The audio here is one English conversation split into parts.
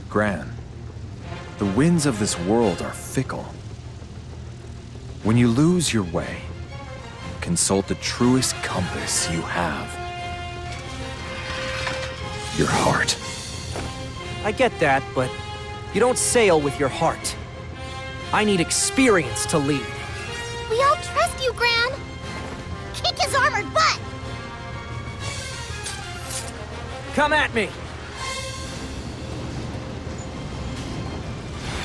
Gran, the winds of this world are fickle. When you lose your way, consult the truest compass you have. Your heart. I get that, but you don't sail with your heart. I need experience to lead. We all trust you, Gran! Kick his armored butt! Come at me!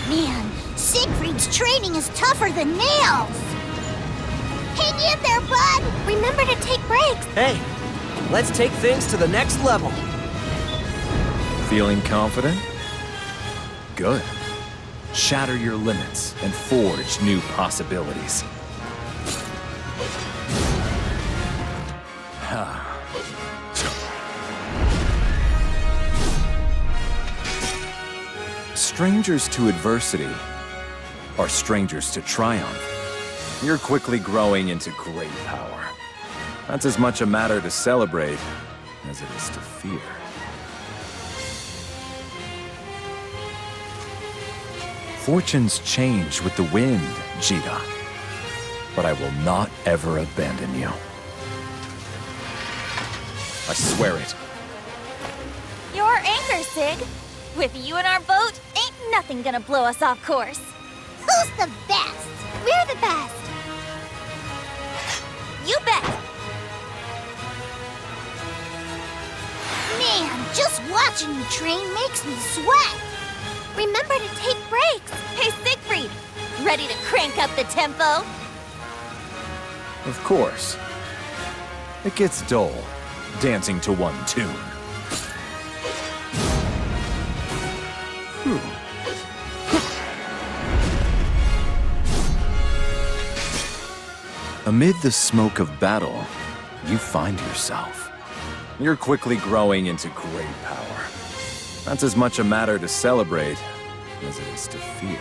Man, Siegfried's training is tougher than nails! Hang in there, bud! Remember to take breaks! Hey, let's take things to the next level. Feeling confident? Good. Shatter your limits and forge new possibilities. Strangers to adversity are strangers to triumph. You're quickly growing into great power. That's as much a matter to celebrate as it is to fear. Fortunes change with the wind, Jita. But I will not ever abandon you. I swear it. Your anchor, Sig. With you in our boat, ain't nothing gonna blow us off course. Who's the best? We're the best! You bet! Man, just watching you train makes me sweat! Remember to take breaks! Hey, Siegfried! Ready to crank up the tempo? Of course. It gets dull, dancing to one tune. Amid the smoke of battle, you find yourself. You're quickly growing into great power. That's as much a matter to celebrate as it is to fear.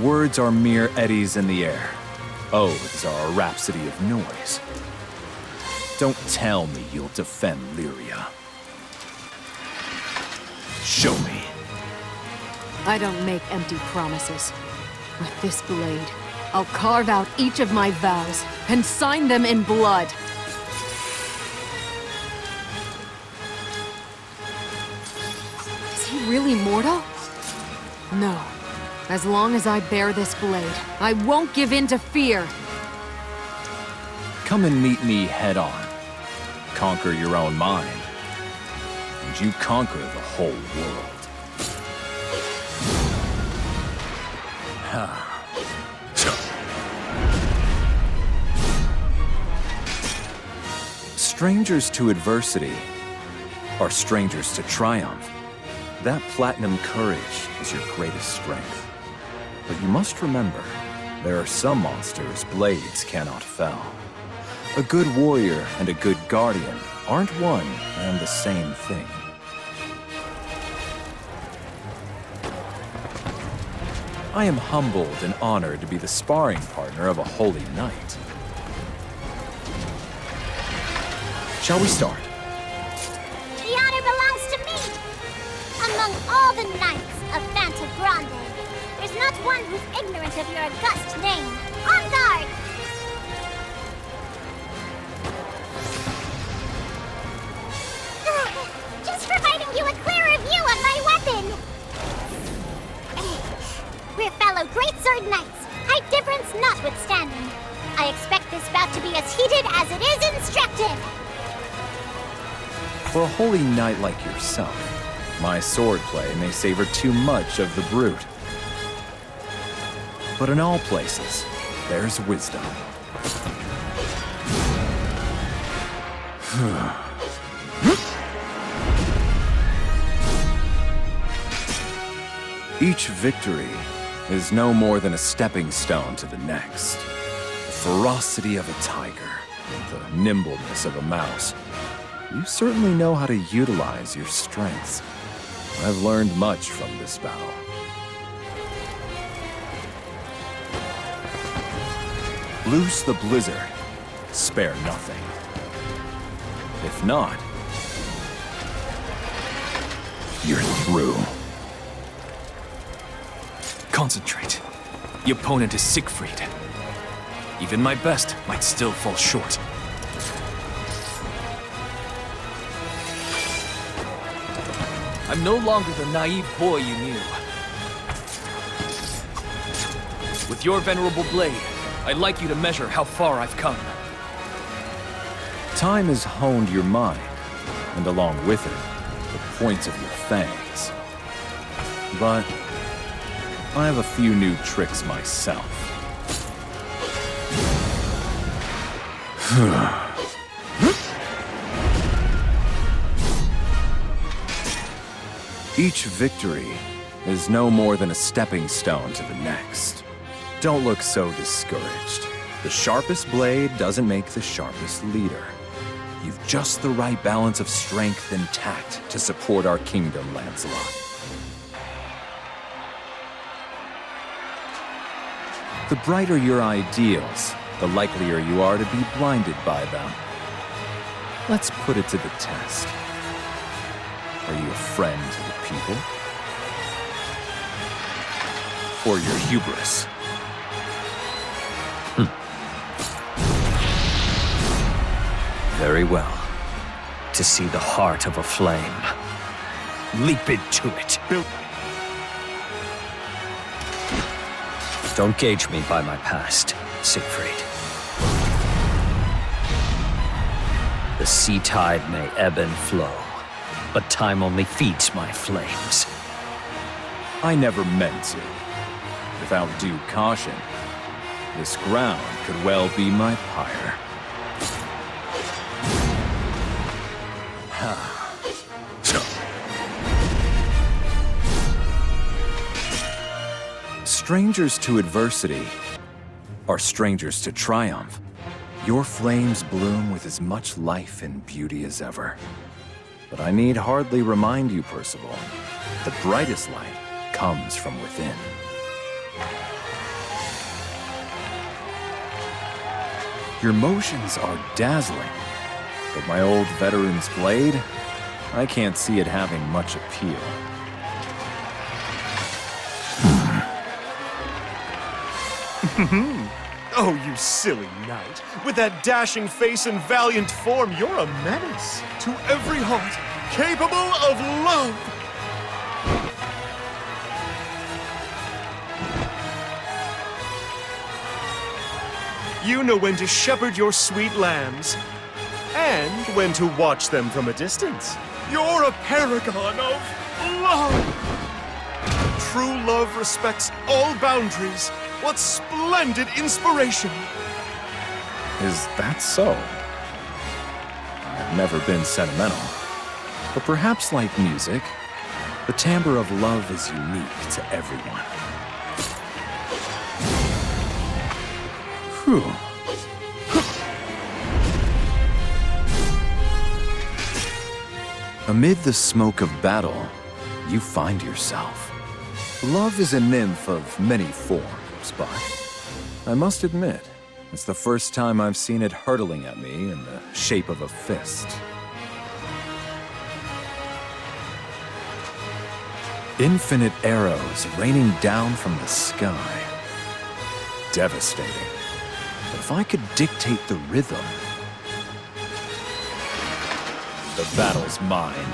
Words are mere eddies in the air. Oaths are a rhapsody of noise. Don't tell me you'll defend Lyria. Show me. I don't make empty promises. With this blade, I'll carve out each of my vows and sign them in blood. Is he really mortal? No. As long as I bear this blade, I won't give in to fear. Come and meet me head on. Conquer your own mind. And you conquer the whole world. Strangers to adversity are strangers to triumph. That platinum courage is your greatest strength. But you must remember, there are some monsters blades cannot fell. A good warrior and a good guardian aren't one and the same thing. I am humbled and honored to be the sparring partner of a holy knight. Shall we start? The honor belongs to me! Among all the knights of Fanta Grande, there's not one who's ignorant of your august name. On guard! Just providing you a clearer view of my weapon! We're fellow great sword knights, height difference notwithstanding. I expect this bout to be as heated as it is instructive. For a holy knight like yourself, my swordplay may savor too much of the brute. But in all places, there's wisdom. Each victory is no more than a stepping stone to the next. The ferocity of a tiger, the nimbleness of a mouse. You certainly know how to utilize your strengths. I've learned much from this battle. Loose the blizzard, spare nothing. If not, you're through. Concentrate. The opponent is Siegfried. Even my best might still fall short. I'm no longer the naive boy you knew. With your venerable blade, I'd like you to measure how far I've come. Time has honed your mind, and along with it, the points of your fangs. But I have a few new tricks myself. Each victory is no more than a stepping stone to the next. Don't look so discouraged. The sharpest blade doesn't make the sharpest leader. You've just the right balance of strength and tact to support our kingdom, Lancelot. The brighter your ideals, the likelier you are to be blinded by them. Let's put it to the test. Are you a friend to the people? Or your hubris? Very well. To see the heart of a flame. Leap into it. Don't gauge me by my past, Siegfried. The sea tide may ebb and flow, but time only feeds my flames. I never meant to. Without due caution, this ground could well be my pyre. Strangers to adversity are strangers to triumph. Your flames bloom with as much life and beauty as ever. But I need hardly remind you, Percival, the brightest light comes from within. Your motions are dazzling, but my old veteran's blade, I can't see it having much appeal. Oh, you silly knight. With that dashing face and valiant form, you're a menace to every heart capable of love. You know when to shepherd your sweet lambs, and when to watch them from a distance. You're a paragon of love. True love respects all boundaries. What splendid inspiration! Is that so? I've never been sentimental. But perhaps like music, the timbre of love is unique to everyone. Whew. Amid the smoke of battle, you find yourself. Love is a nymph of many forms, but I must admit, it's the first time I've seen it hurtling at me in the shape of a fist. Infinite arrows raining down from the sky. Devastating. But if I could dictate the rhythm, the battle's mine.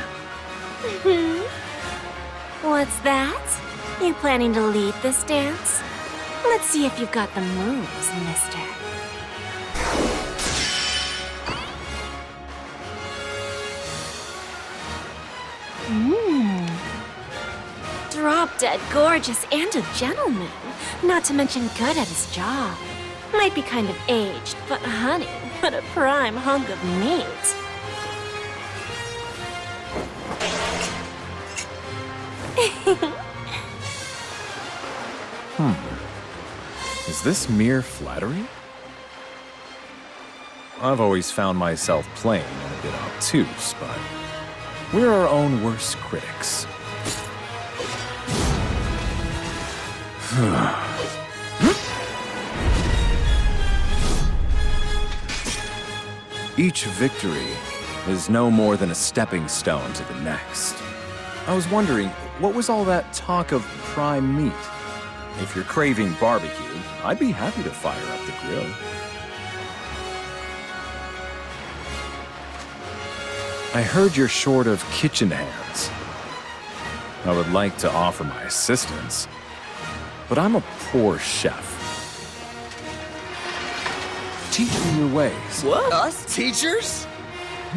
What's that? You planning to lead this dance? Let's see if you've got the moves, mister. Drop-dead gorgeous and a gentleman. Not to mention good at his job. Might be kind of aged, but honey, what a prime hunk of meat. Is this mere flattery? I've always found myself playing and a bit obtuse, but we're our own worst critics. Each victory is no more than a stepping stone to the next. I was wondering, what was all that talk of prime meat? If you're craving barbecue, I'd be happy to fire up the grill. I heard you're short of kitchen hands. I would like to offer my assistance, but I'm a poor chef. Teach me your ways. What? Us? Teachers?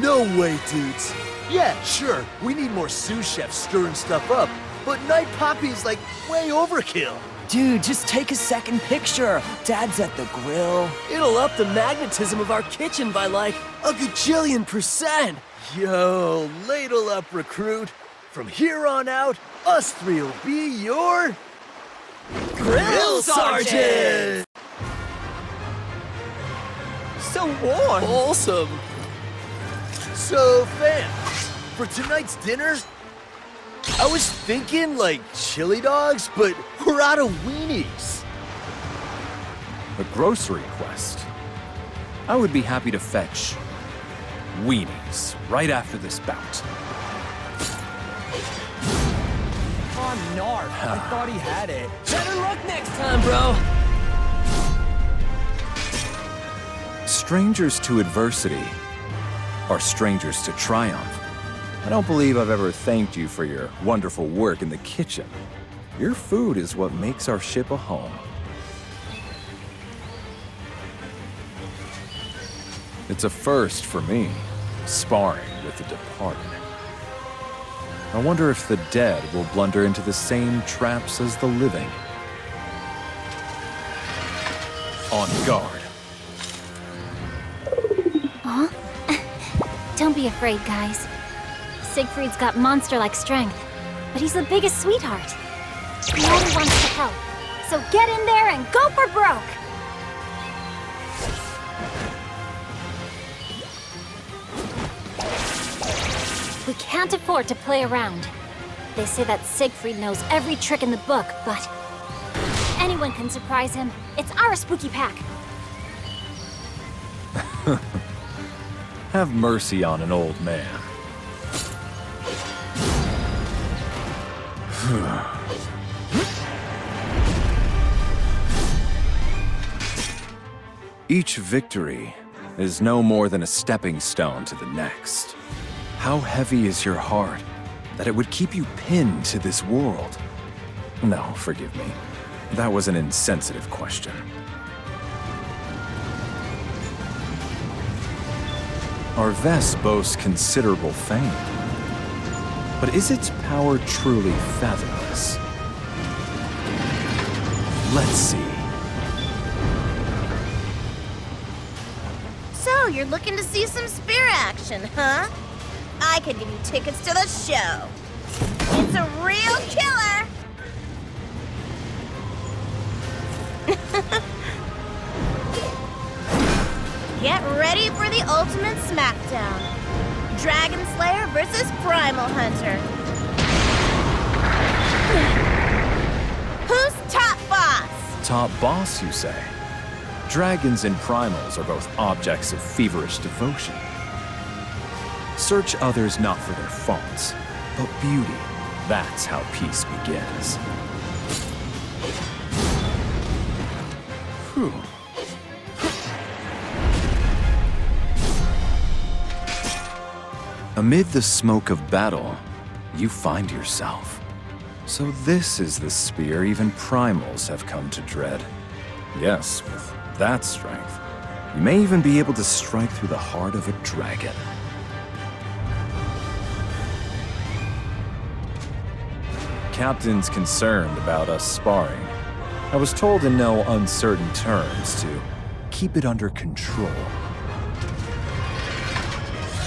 No way, dudes. Yeah, sure, we need more sous chefs stirring stuff up, but Night Poppy's like way overkill. Dude, just take a second picture. Dad's at the grill. It'll up the magnetism of our kitchen by like a gajillion%. Yo, ladle up, recruit. From here on out, us three will be your... Grill Sergeant! So warm. Awesome. So, fam, for tonight's dinner, I was thinking like chili dogs, but we're out of weenies. A grocery quest. I would be happy to fetch weenies right after this bout. Oh, Narf. I thought he had it. Better luck next time, bro. Strangers to adversity are strangers to triumph. I don't believe I've ever thanked you for your wonderful work in the kitchen. Your food is what makes our ship a home. It's a first for me, sparring with the departed. I wonder if the dead will blunder into the same traps as the living. On guard. Huh? Don't be afraid, guys. Siegfried's got monster-like strength, but he's the biggest sweetheart. He only wants to help, so get in there and go for broke! We can't afford to play around. They say that Siegfried knows every trick in the book, but anyone can surprise him. It's our spooky pack. Have mercy on an old man. Each victory is no more than a stepping stone to the next. How heavy is your heart that it would keep you pinned to this world? No, forgive me. That was an insensitive question. Our Vest boasts considerable fame. But is its power truly fathomless? Let's see. So, you're looking to see some spear action, huh? I could give you tickets to the show. It's a real killer! Get ready for the ultimate smackdown. Dragon Slayer versus Primal Hunter. Who's top boss? Top boss, you say? Dragons and primals are both objects of feverish devotion. Search others not for their faults, but beauty. That's how peace begins. Whew. Amid the smoke of battle, you find yourself. So this is the spear even primals have come to dread. Yes, with that strength, you may even be able to strike through the heart of a dragon. Captain's concerned about us sparring. I was told in no uncertain terms to keep it under control.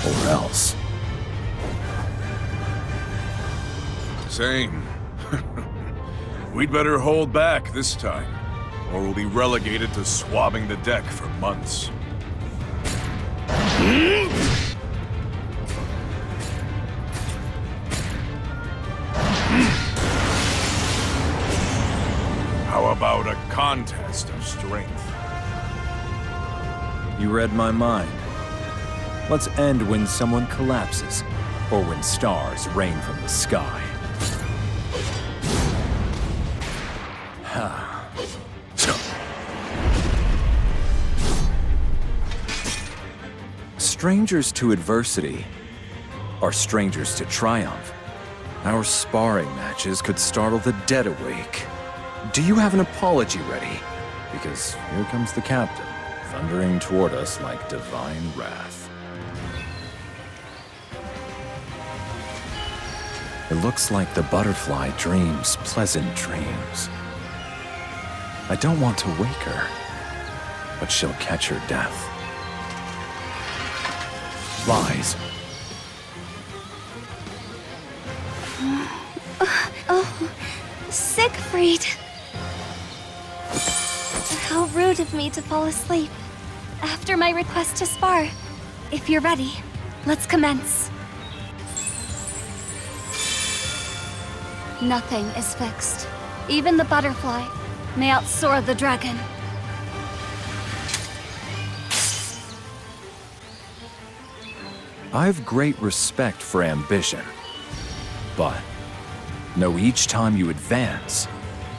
Or else. Same. We'd better hold back this time, or we'll be relegated to swabbing the deck for months. How about a contest of strength? You read my mind. Let's end when someone collapses, or when stars rain from the sky. Strangers to adversity are strangers to triumph. Our sparring matches could startle the dead awake. Do you have an apology ready? Because here comes the captain, thundering toward us like divine wrath. It looks like the butterfly dreams pleasant dreams. I don't want to wake her, but she'll catch her death. Lies. Oh, Siegfried. How rude of me to fall asleep. After my request to spar. If you're ready, let's commence. Nothing is fixed. Even the butterfly may outsoar the dragon. I've great respect for ambition, but know each time you advance,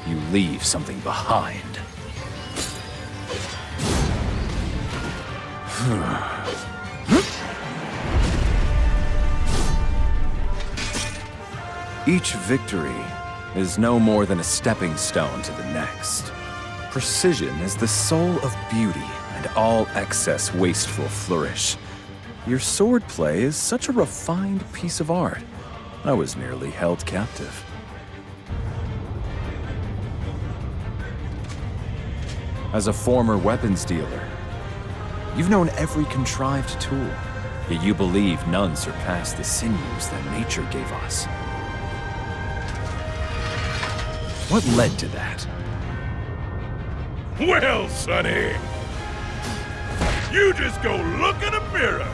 you leave something behind. Each victory is no more than a stepping stone to the next. Precision is the soul of beauty, and all excess wasteful flourish. Your swordplay is such a refined piece of art. I was nearly held captive. As a former weapons dealer, you've known every contrived tool, yet you believe none surpass the sinews that nature gave us. What led to that? Well, Sonny, you just go look in a mirror.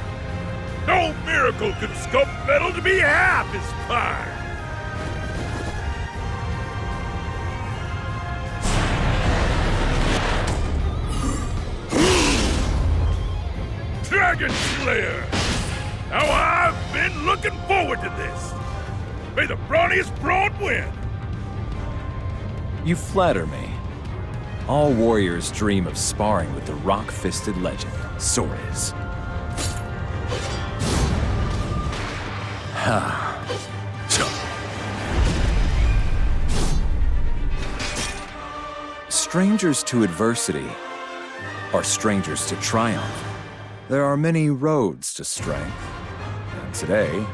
No miracle could sculpt metal to be half as fine. Dragon Slayer! Now I've been looking forward to this. May the brawniest brawn win. You flatter me. All warriors dream of sparring with the rock-fisted legend, Soris. Strangers to adversity are strangers to triumph. There are many roads to strength, and today,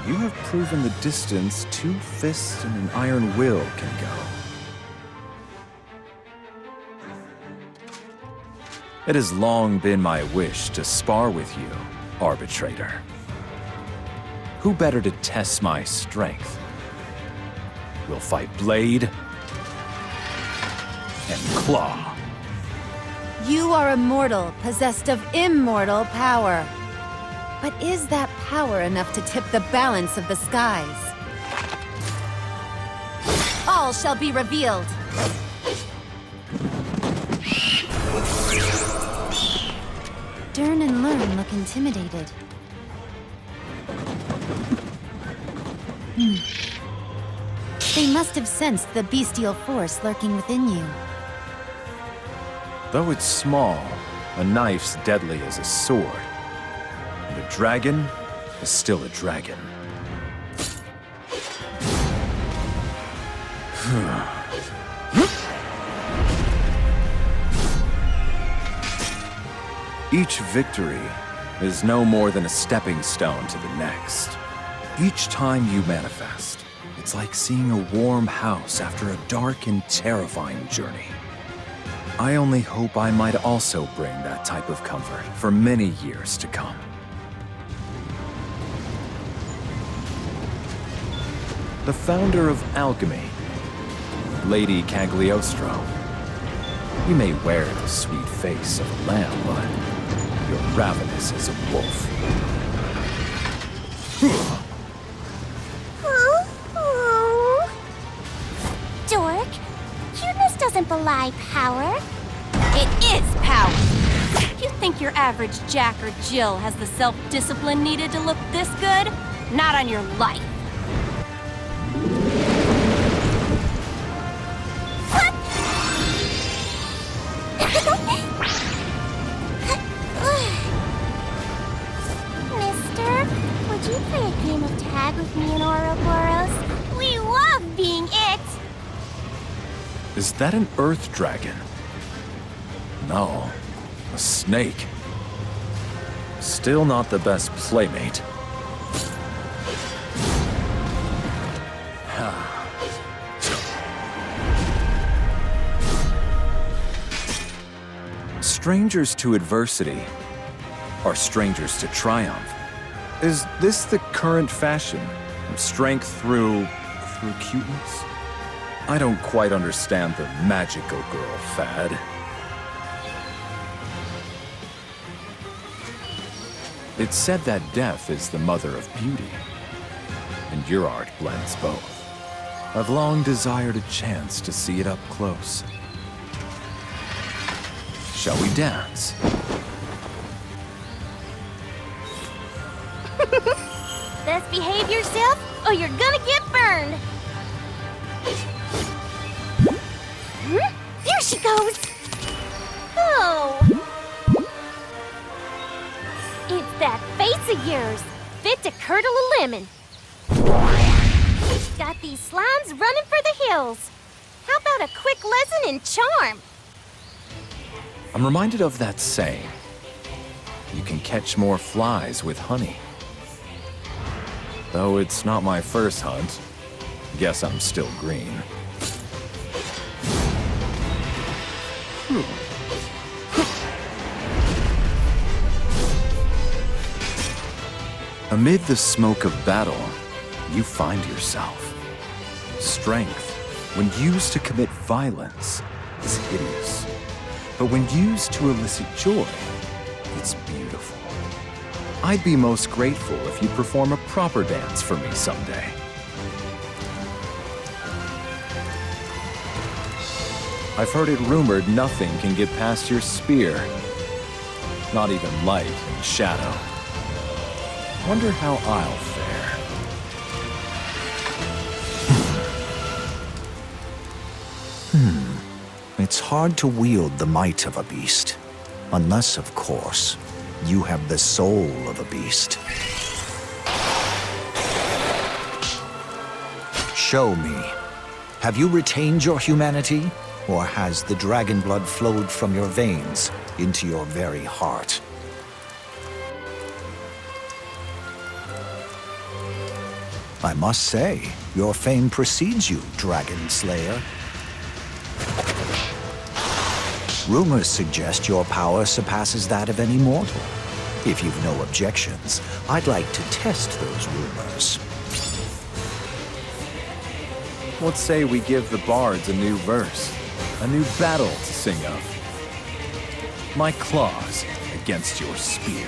you have proven the distance 2 fists and an iron will can go. It has long been my wish to spar with you, Arbitrator. Who better to test my strength? We'll fight blade and claw. You are immortal, possessed of immortal power. But is that power enough to tip the balance of the skies? All shall be revealed. Dern and Learn look intimidated. They must have sensed the bestial force lurking within you. Though it's small, a knife's deadly as a sword. And a dragon is still a dragon. Each victory is no more than a stepping stone to the next. Each time you manifest, it's like seeing a warm house after a dark and terrifying journey. I only hope I might also bring that type of comfort for many years to come. The founder of alchemy, Lady Cagliostro. You may wear the sweet face of a lamb, but you're ravenous as a wolf. Dork, cuteness doesn't belie power. It is power. You Think your average Jack or Jill has the self-discipline needed to look this good? Not on your life. Mister, would you play a game of tag with me and Ouroboros? We love being it! Is that an earth dragon? No, a snake. Still not the best playmate. Strangers to adversity are strangers to triumph. Is this the current fashion? Strength through cuteness? I don't quite understand the magical girl fad. It's said that death is the mother of beauty, and your art blends both. I've long desired a chance to see it up close. Shall we dance? Best behave yourself, or you're gonna get burned! There she goes! Oh! It's that face of yours, fit to curdle a lemon. Got these slimes running for the hills. How about a quick lesson in charm? I'm reminded of that saying. You can catch more flies with honey. Though it's not my first hunt, guess I'm still green. Amid the smoke of battle, you find yourself. Strength, when used to commit violence, is hideous. But when used to elicit joy, it's beautiful. I'd be most grateful if you perform a proper dance for me someday. I've heard it rumored nothing can get past your spear. Not even light and shadow. Wonder how I'll fare. It's hard to wield the might of a beast. Unless, of course, you have the soul of a beast. Show me. Have you retained your humanity? Or has the dragon blood flowed from your veins into your very heart? I must say, your fame precedes you, Dragon Slayer. Rumors suggest your power surpasses that of any mortal. If you've no objections, I'd like to test those rumors. Let's say we give the bards a new verse, a new battle to sing of. My claws against your spear.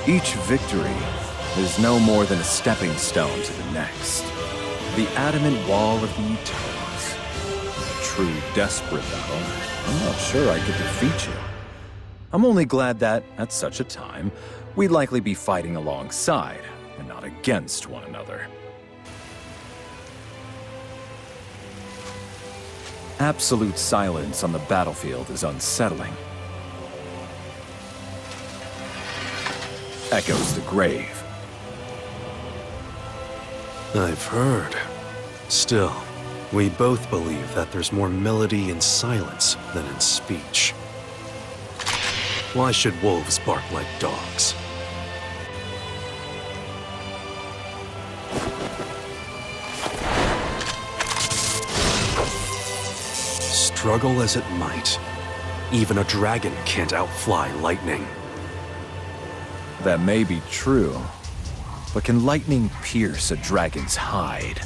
Each victory is no more than a stepping stone to the next. The adamant wall of the Eternals. A true desperate battle. I'm not sure I could defeat you. I'm only glad that, at such a time, we'd likely be fighting alongside, and not against one another. Absolute silence on the battlefield is unsettling. Echoes the grave. I've heard. Still, we both believe that there's more melody in silence than in speech. Why should wolves bark like dogs? Struggle as it might, even a dragon can't outfly lightning. That may be true, but can lightning pierce a dragon's hide?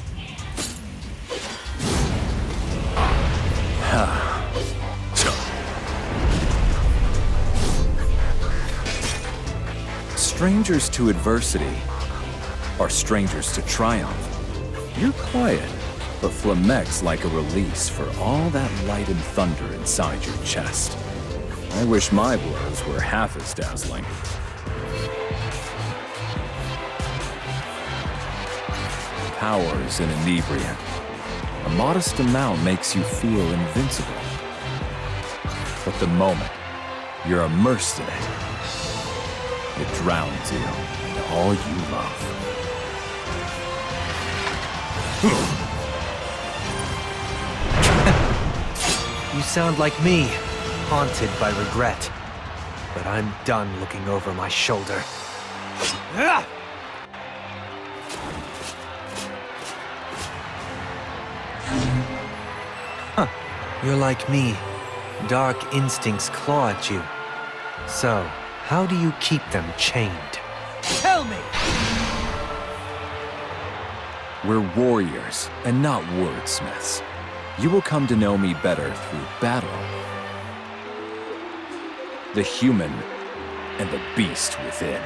Strangers to adversity are strangers to triumph. You're quiet, but Flamec's like a release for all that light and thunder inside your chest. I wish my blows were half as dazzling. Power is an inebriant. A modest amount makes you feel invincible. But the moment you're immersed in it, it drowns you and all you love. You sound like me, haunted by regret. But I'm done looking over my shoulder. Huh. You're like me. Dark instincts claw at you. So, how do you keep them chained? Tell me! We're warriors, and not wordsmiths. You will come to know me better through battle. The human and the beast within.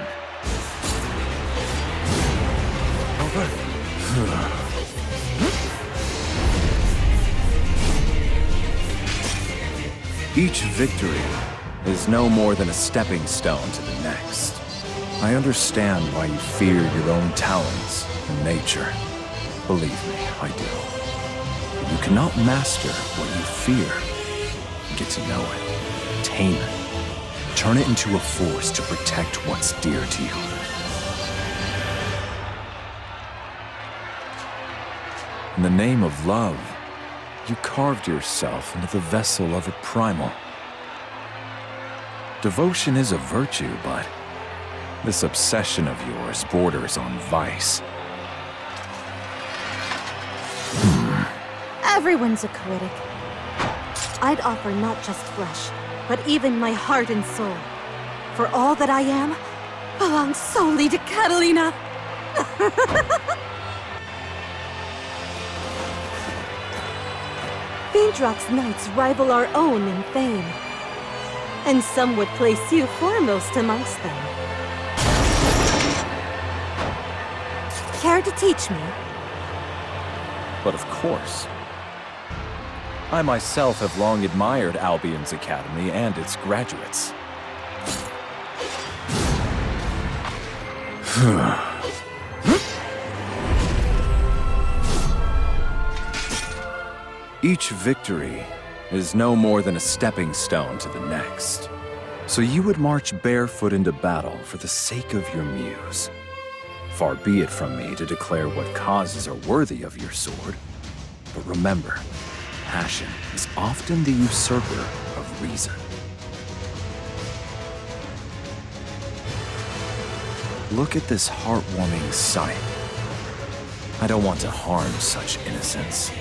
Each victory is no more than a stepping stone to the next. I understand why you fear your own talents and nature. Believe me, I do. But you cannot master what you fear. Get to know it, tame it, turn it into a force to protect what's dear to you. In the name of love, you carved yourself into the vessel of a primal. Devotion is a virtue, but this obsession of yours borders on vice. Everyone's a critic. I'd offer not just flesh, but even my heart and soul. For all that I am belongs solely to Catalina. Fiendrock's knights rival our own in fame. And some would place you foremost amongst them. Care to teach me? But of course. I myself have long admired Albion's academy and its graduates. Each victory is no more than a stepping stone to the next. So you would march barefoot into battle for the sake of your muse. Far be it from me to declare what causes are worthy of your sword. But remember, passion is often the usurper of reason. Look at this heartwarming sight. I don't want to harm such innocence.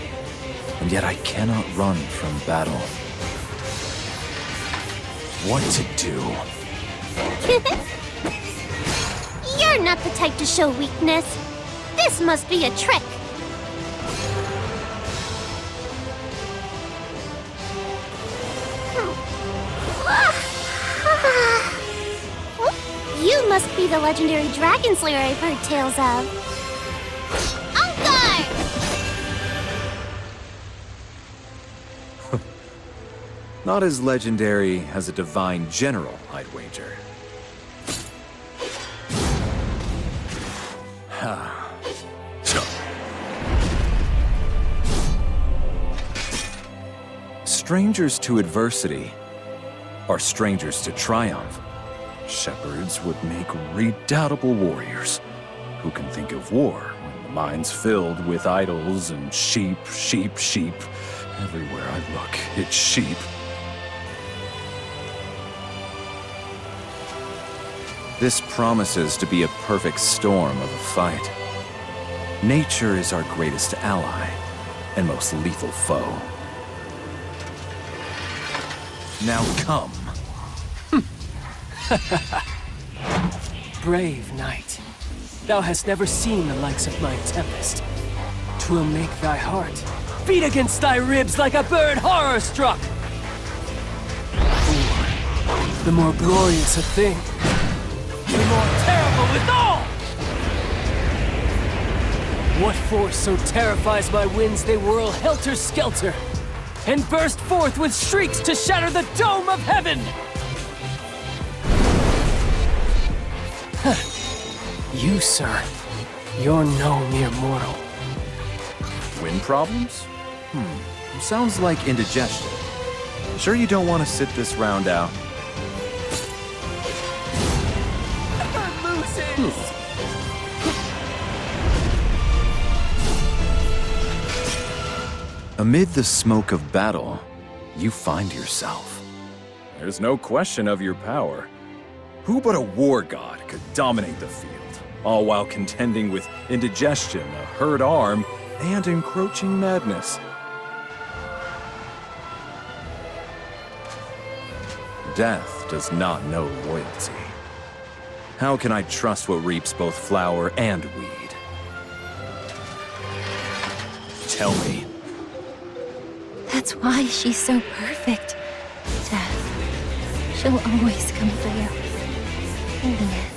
And yet I cannot run from battle. What to do? You're not the type to show weakness. This must be a trick. You must be the legendary dragon slayer I've heard tales of. Not as legendary as a divine general, I'd wager. Strangers to adversity are strangers to triumph. Shepherds would make redoubtable warriors who can think of war when the mind's filled with idols and sheep, sheep, sheep. Everywhere I look, it's sheep. This promises to be a perfect storm of a fight. Nature is our greatest ally and most lethal foe. Now come. Brave knight, thou hast never seen the likes of my tempest. 'Twill make thy heart beat against thy ribs like a bird horror-struck. For the more glorious a thing, the more terrible withal! What force so terrifies my winds they whirl helter-skelter, and burst forth with shrieks to shatter the dome of heaven? You, sir, you're no mere mortal. Wind problems? Sounds like indigestion. Sure you don't want to sit this round out? Amid the smoke of battle, you find yourself. There's no question of your power. Who but a war god could dominate the field, all while contending with indigestion, a hurt arm, and encroaching madness? Death does not know loyalty. How can I trust what reaps both flower and weed? Tell me. That's why she's so perfect. Death. She'll always come for you. Holding it.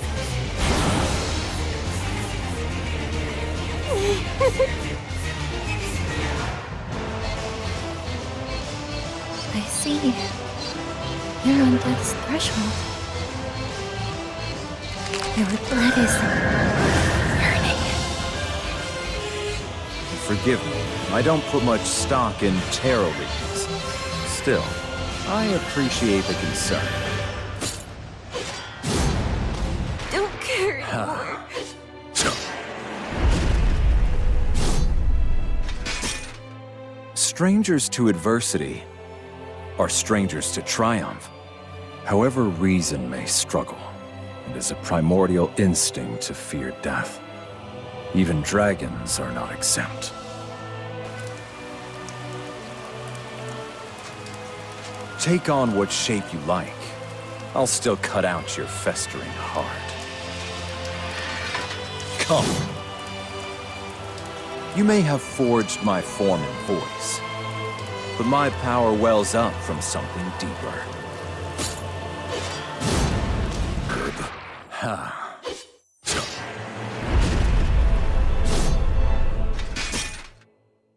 I see. You're on death's threshold. Your blood is burning. Forgive me, I don't put much stock in tarot readings. Still, I appreciate the concern. Don't care anymore. Strangers to adversity are strangers to triumph. However, reason may struggle, it is a primordial instinct to fear death. Even dragons are not exempt. Take on what shape you like. I'll still cut out your festering heart. Come. You may have forged my form and voice, but my power wells up from something deeper.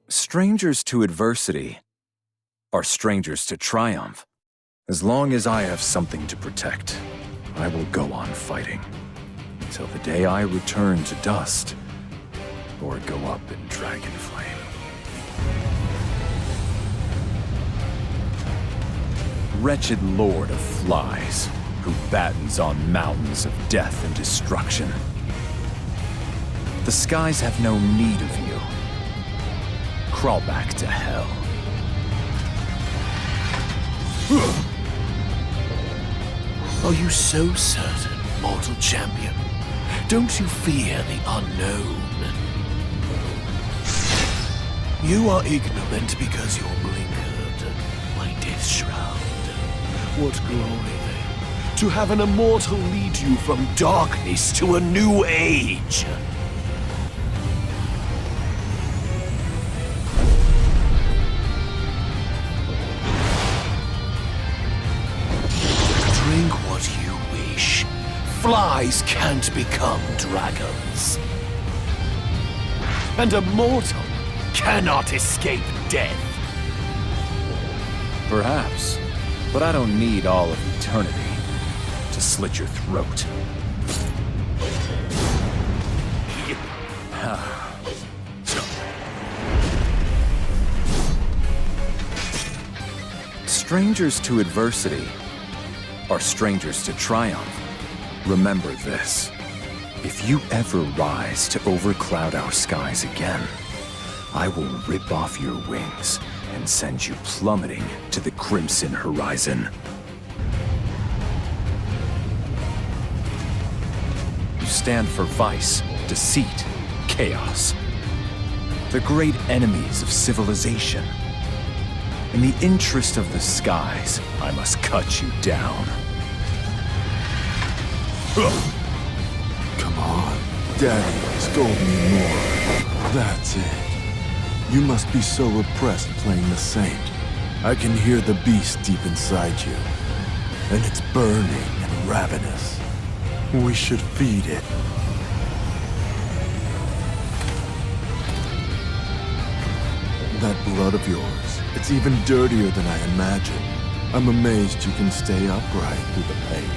Strangers to adversity are strangers to triumph. As long as I have something to protect, I will go on fighting until the day I return to dust or go up in dragon flame. Wretched lord of flies, who battens on mountains of death and destruction. The skies have no need of you. Crawl back to hell. Are you so certain, mortal champion? Don't you fear the unknown? You are ignorant because you're blinkered by death shroud. What glory, then, to have an immortal lead you from darkness to a new age! Drink what you wish. Flies can't become dragons. And a mortal cannot escape death. Perhaps, but I don't need all of eternity to slit your throat. Strangers to adversity are strangers to triumph. Remember this. If you ever rise to overcloud our skies again, I will rip off your wings and send you plummeting to the crimson horizon. You stand for vice, deceit, chaos. The great enemies of civilization. In the interest of the skies, I must cut you down. Come on. Daddy scold me more. That's it. You must be so repressed playing the saint. I can hear the beast deep inside you. And it's burning and ravenous. We should feed it. That blood of yours, it's even dirtier than I imagined. I'm amazed you can stay upright through the pain.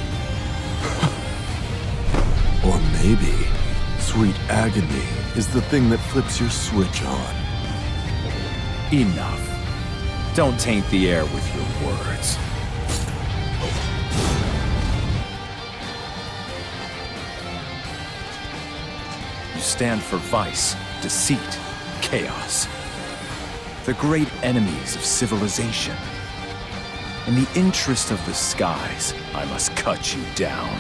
Or maybe, sweet agony is the thing that flips your switch on. Enough. Don't taint the air with your words. You stand for vice, deceit, chaos. The great enemies of civilization. In the interest of the skies, I must cut you down.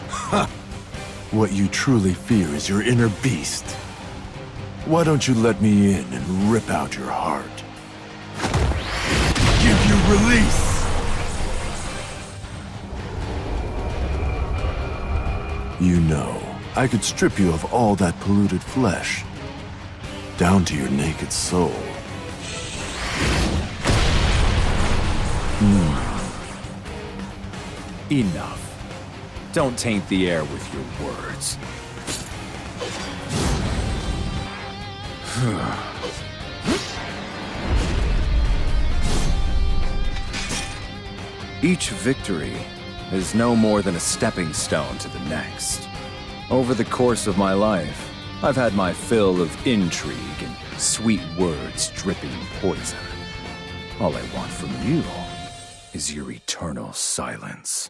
Ha! What you truly fear is your inner beast. Why don't you let me in and rip out your heart? Give you release! You know, I could strip you of all that polluted flesh, down to your naked soul. Enough. Don't taint the air with your words. Each victory is no more than a stepping stone to the next. Over the course of my life, I've had my fill of intrigue and sweet words dripping poison. All I want from you is your eternal silence.